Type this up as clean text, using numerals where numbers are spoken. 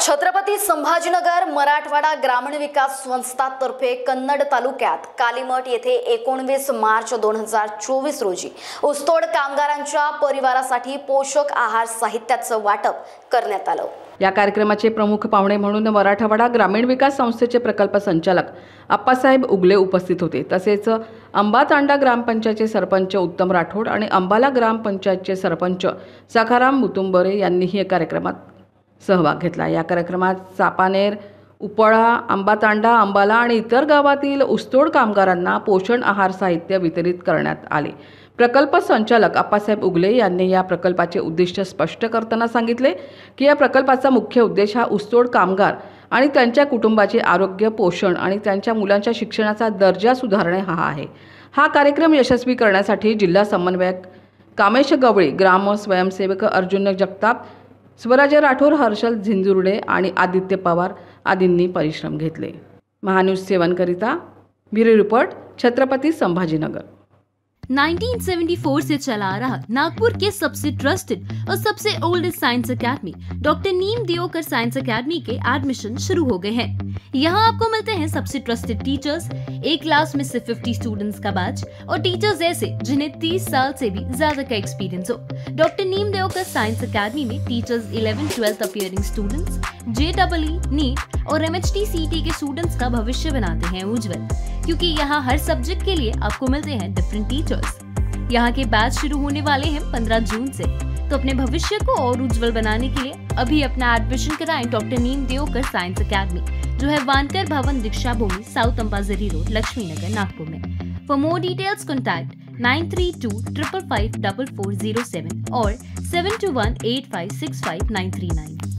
छत्रपती संभाजीनगर मराठवाडा ग्रामीण विकास संस्थातर्फे कन्नड तालुक्यात कालीमठ येथे 19 मार्च 2024 रोजी ऊसतोड कामगारांच्या परिवारासाठी पोषक आहार साहित्याचं वाटप करण्यात आलं। या कार्यक्रमाचे प्रमुख पाहुणे म्हणून मराठवाडा ग्रामीण विकास संस्थेचे प्रकल्प संचालक आप्पासाहेब उगले उपस्थित होते। तसेच अंबातांडा ग्रामपंचायतचे सरपंच उत्तम राठोड आणि अंबाला ग्रामपंचायतचे सरपंच सखाराम मुतुंबरे यांनीही या कार्यक्रमात सहभाग घेतला। या कार्यक्रमात चापानेर, उपळा, अंबातांडा, अंबाला आणि इतर गावातील ऊसतोड कामगारांना पोषण आहार साहित्य वितरित करण्यात आले। प्रकल्प संचालक आप्पासाहेब उगले यांनी या प्रकल्पाचे उद्दिष्ट स्पष्ट करताना सांगितले की या प्रकल्पाचा मुख्य उद्देश हा ऊसतोड कामगार आणि त्यांच्या कुटुंबाचे आरोग्य, पोषण आणि त्यांच्या मुलांच्या शिक्षणाचा दर्जा सुधारणे हा आहे। हा कार्यक्रम यशस्वी करण्यासाठी जिल्हा समन्वयक कामेश गवळी, ग्राम स्वयंसेवक अर्जुन जगताप, स्वराज्य राठोड, हर्षल झिंजुर्डे आणि आदित्य पवार आदींनी परिश्रम घेतले। महान्यूज सेवनकरिता ब्युरो रिपोर्ट, छत्रपती संभाजीनगर। 1974 से चला आ रहा नागपुर के सबसे ट्रस्टेड और सबसे ओल्डेस्ट साइंस एकेडमी डॉक्टर नीम दियोकर साइंस एकेडमी के एडमिशन शुरू हो गए हैं। यहाँ आपको मिलते हैं सबसे ट्रस्टेड टीचर्स, एक क्लास में सिर्फ 50 स्टूडेंट्स का बैच और टीचर्स ऐसे जिन्हें 30 साल से भी ज्यादा का एक्सपीरियंस हो। डॉक्टर नीम दियोकर साइंस एकेडमी में टीचर्स 11-12 अपीयरिंग स्टूडेंट्स, JEE, नीट और MHT CET के स्टूडेंट्स का भविष्य बनाते हैं उज्जवल, क्योंकि यहाँ हर सब्जेक्ट के लिए आपको मिलते हैं डिफरेंट टीचर्स। यहाँ के बैच शुरू होने वाले हैं 15 जून से, तो अपने भविष्य को और उज्जवल बनाने के लिए अभी अपना एडमिशन कराएं डॉक्टर नीम दियोकर साइंस एकेडमी, जो है वानकर भवन, दीक्षा भूमि, साउथ अंबाझरी रोड, लक्ष्मी नगर, नागपुर में। फॉर मोर डिटेल्स कॉन्टैक्ट 9325554407 और 72185653939।